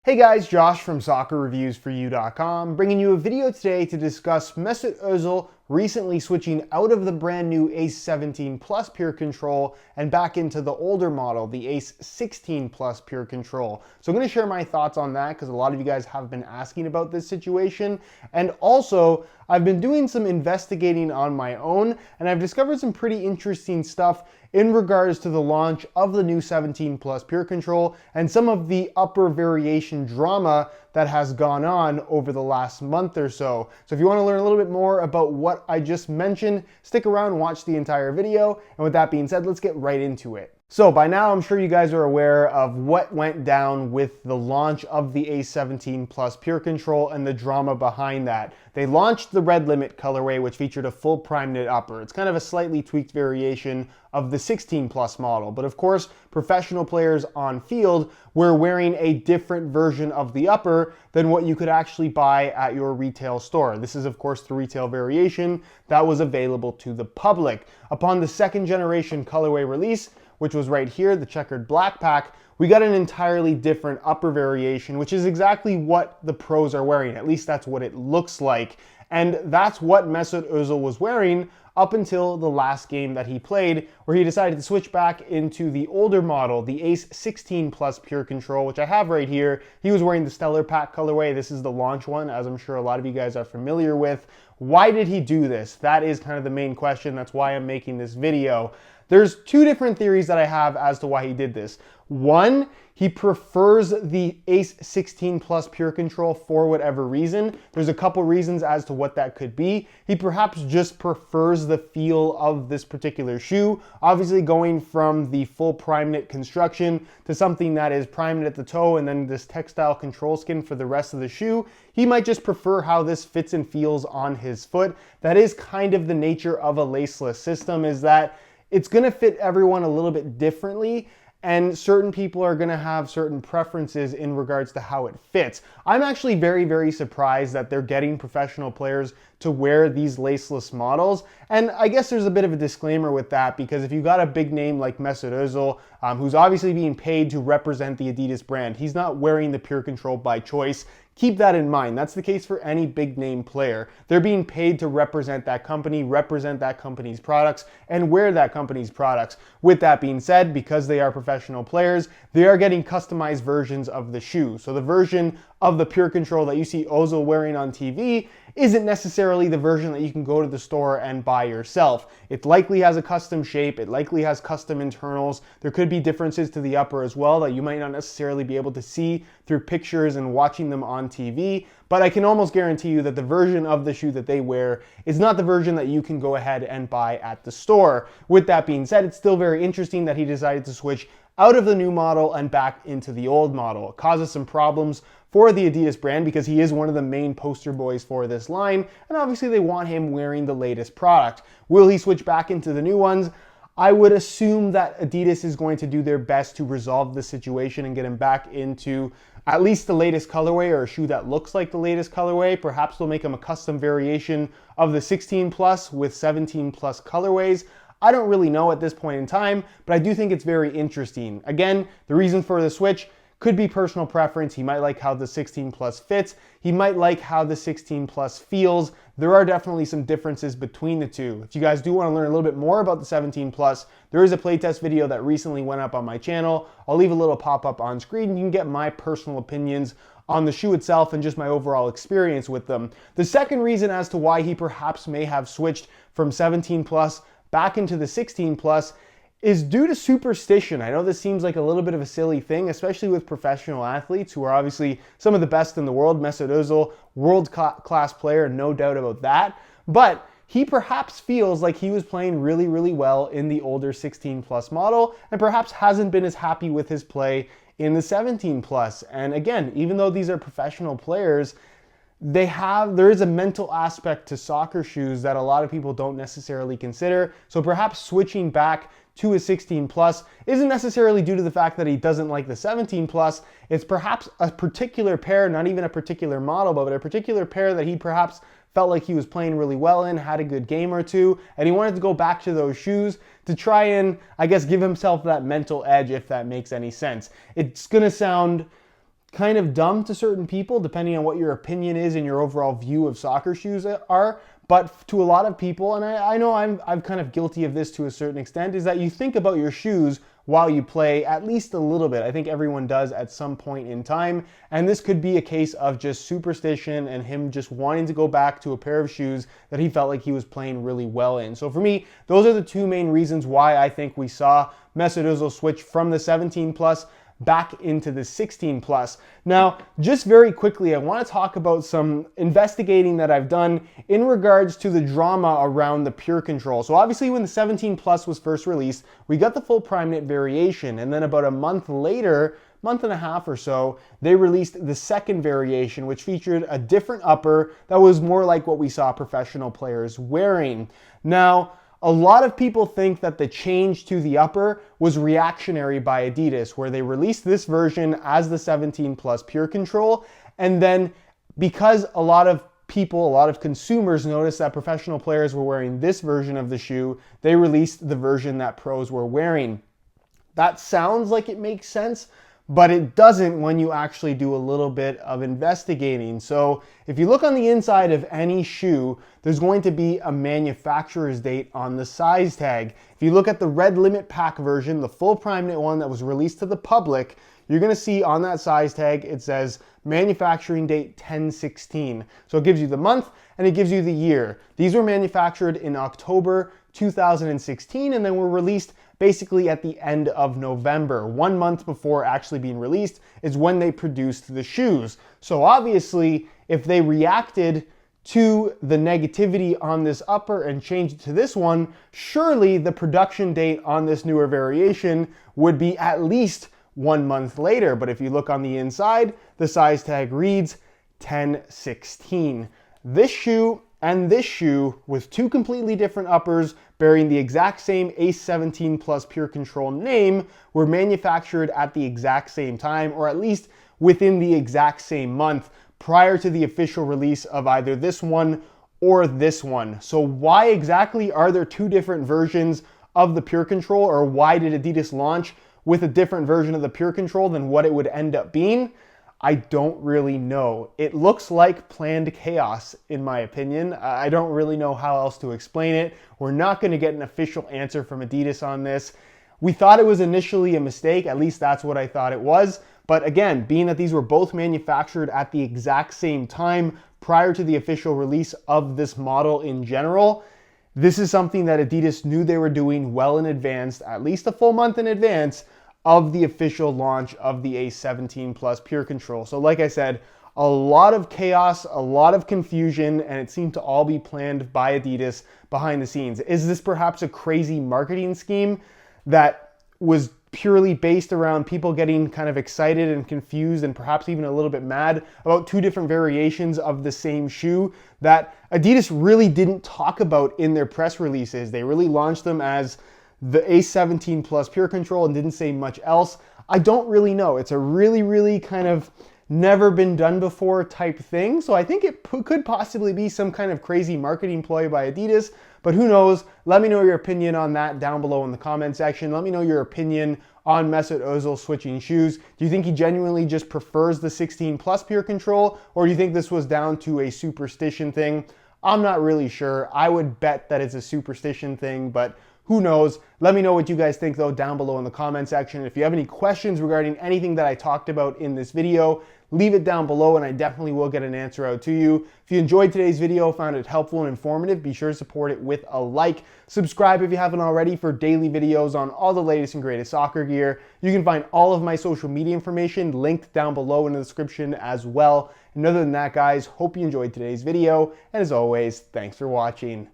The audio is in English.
Hey guys, Josh from soccerreviewsforyou.com, bringing you a video today to discuss Mesut Özil recently switching out of the brand new Ace 17 Plus PureControl and back into the older model, the Ace 16 Plus PureControl. So I'm going to share my thoughts on that because a lot of you guys have been asking about this situation. And also, I've been doing some investigating on my own and I've discovered some pretty interesting stuff in regards to the launch of the new 17 Plus PureControl and some of the upper variation drama that has gone on over the last month or so. So if you want to learn a little bit more about what I just mentioned, stick around, watch the entire video. And with that being said, let's get right into it. So by now, I'm sure you guys are aware of what went down with the launch of the Ace 17 Plus PureControl and the drama behind that. They launched the Red Limit colorway, which featured a full prime knit upper. It's kind of a slightly tweaked variation of the 16 Plus model. But of course, professional players on field were wearing a different version of the upper than what you could actually buy at your retail store. This is of course the retail variation that was available to the public. Upon the second generation colorway release, which was right here, the checkered black pack, we got an entirely different upper variation, which is exactly what the pros are wearing. At least that's what it looks like. And that's what Mesut Özil was wearing up until the last game that he played, where he decided to switch back into the older model, the Ace 16 Plus PureControl, which I have right here. He was wearing the Stellar Pack colorway. This is the launch one, as I'm sure a lot of you guys are familiar with. Why did he do this? That is kind of the main question. That's why I'm making this video. There's two different theories that I have as to why he did this. One, he prefers the Ace 16 Plus PureControl for whatever reason. There's a couple reasons as to what that could be. He perhaps just prefers the feel of this particular shoe. Obviously going from the full prime knit construction to something that is prime knit at the toe and then this textile control skin for the rest of the shoe, he might just prefer how this fits and feels on his foot. That is kind of the nature of a laceless system, is that it's going to fit everyone a little bit differently, and certain people are going to have certain preferences in regards to how it fits. I'm actually very, very surprised that they're getting professional players to wear these laceless models. And I guess there's a bit of a disclaimer with that, because if you got a big name like Mesut Özil, who's obviously being paid to represent the Adidas brand, he's not wearing the PureControl by choice. Keep that in mind. That's the case for any big name player. They're being paid to represent that company, represent that company's products, and wear that company's products. With that being said, because they are professional players, they are getting customized versions of the shoe. So the version of the PureControl that you see Özil wearing on TV isn't necessarily the version that you can go to the store and buy yourself. It likely has a custom shape, it likely has custom internals. There could be differences to the upper as well that you might not necessarily be able to see through pictures and watching them on TV, but I can almost guarantee you that the version of the shoe that they wear is not the version that you can go ahead and buy at the store. With that being said, it's still very interesting that he decided to switch out of the new model and back into the old model. It causes some problems for the Adidas brand because he is one of the main poster boys for this line, and obviously they want him wearing the latest product. Will he switch back into the new ones? I would assume that Adidas is going to do their best to resolve the situation and get him back into at least the latest colorway, or a shoe that looks like the latest colorway. Perhaps they'll make him a custom variation of the 16 Plus with 17 Plus colorways. I don't really know at this point in time, but I do think it's very interesting. Again, the reason for the switch could be personal preference. He might like how the 16 Plus fits. He might like how the 16 Plus feels. There are definitely some differences between the two. If you guys do want to learn a little bit more about the 17 Plus, there is a playtest video that recently went up on my channel. I'll leave a little pop-up on screen. You can get my personal opinions on the shoe itself and just my overall experience with them. The second reason as to why he perhaps may have switched from 17 Plus back into the 16 Plus is due to superstition. I know this seems like a little bit of a silly thing, especially with professional athletes who are obviously some of the best in the world. Mesut Özil, world-class player, no doubt about that. But he perhaps feels like he was playing really, really well in the older 16 Plus model and perhaps hasn't been as happy with his play in the 17 Plus. And again, even though these are professional players, there is a mental aspect to soccer shoes that a lot of people don't necessarily consider. So perhaps switching back to a 16 Plus isn't necessarily due to the fact that he doesn't like the 17 Plus. It's perhaps a particular pair, not even a particular model, but a particular pair that he perhaps felt like he was playing really well in, had a good game or two, and he wanted to go back to those shoes to try and, I guess, give himself that mental edge, if that makes any sense. It's gonna sound kind of dumb to certain people, depending on what your opinion is and your overall view of soccer shoes are. But to a lot of people, and I know I'm kind of guilty of this to a certain extent, is that you think about your shoes while you play at least a little bit. I think everyone does at some point in time. And this could be a case of just superstition and him just wanting to go back to a pair of shoes that he felt like he was playing really well in. So for me, those are the two main reasons why I think we saw Mesut Özil switch from the 17 plus back into the 16 plus. Now, just very quickly, I want to talk about some investigating that I've done in regards to the drama around the PureControl. So obviously when the 17 plus was first released, we got the full prime knit variation, and then about a month later, month and a half or so, they released the second variation, which featured a different upper that was more like what we saw professional players wearing. Now, a lot of people think that the change to the upper was reactionary by Adidas, where they released this version as the 17 plus PureControl, and then because a lot of people, a lot of consumers noticed that professional players were wearing this version of the shoe, they released the version that pros were wearing. That sounds like it makes sense, but it doesn't when you actually do a little bit of investigating. So if you look on the inside of any shoe, there's going to be a manufacturer's date on the size tag. If you look at the red limit pack version, the full prime knit one that was released to the public, you're gonna see on that size tag, it says manufacturing date 10/16. So it gives you the month and it gives you the year. These were manufactured in October 2016 and then were released basically at the end of November. 1 month before actually being released is when they produced the shoes. So obviously, if they reacted to the negativity on this upper and changed it to this one, surely the production date on this newer variation would be at least 1 month later. But if you look on the inside, the size tag reads 10/16. This shoe and this shoe, with two completely different uppers bearing the exact same Ace 17 Plus PureControl name, were manufactured at the exact same time, or at least within the exact same month, prior to the official release of either this one or this one. So why exactly are there two different versions of the PureControl, or why did Adidas launch with a different version of the PureControl than what it would end up being? I don't really know. It looks like planned chaos, in my opinion. I don't really know how else to explain it. We're not going to get an official answer from Adidas on this. We thought it was initially a mistake, at least that's what I thought it was. But again, being that these were both manufactured at the exact same time prior to the official release of this model in general, this is something that Adidas knew they were doing well in advance, at least a full month in advance, of the official launch of the Ace 17 Plus PureControl. So like I said, a lot of chaos, a lot of confusion, and it seemed to all be planned by Adidas behind the scenes. Is this perhaps a crazy marketing scheme that was purely based around people getting kind of excited and confused and perhaps even a little bit mad about two different variations of the same shoe that Adidas really didn't talk about in their press releases? They really launched them as the Ace 17 Plus PureControl and didn't say much else. I don't really know. It's a really kind of never been done before type thing. So I think it could possibly be some kind of crazy marketing ploy by Adidas, but who knows? Let me know your opinion on that down below in the comment section. Let me know your opinion on Mesut Özil switching shoes. Do you think he genuinely just prefers the 16 Plus PureControl, or do you think this was down to a superstition thing? I'm not really sure. I would bet that it's a superstition thing, but who knows? Let me know what you guys think though down below in the comment section. If you have any questions regarding anything that I talked about in this video, leave it down below and I definitely will get an answer out to you. If you enjoyed today's video, found it helpful and informative, be sure to support it with a like. Subscribe if you haven't already for daily videos on all the latest and greatest soccer gear. You can find all of my social media information linked down below in the description as well. And other than that, guys, hope you enjoyed today's video. And as always, thanks for watching.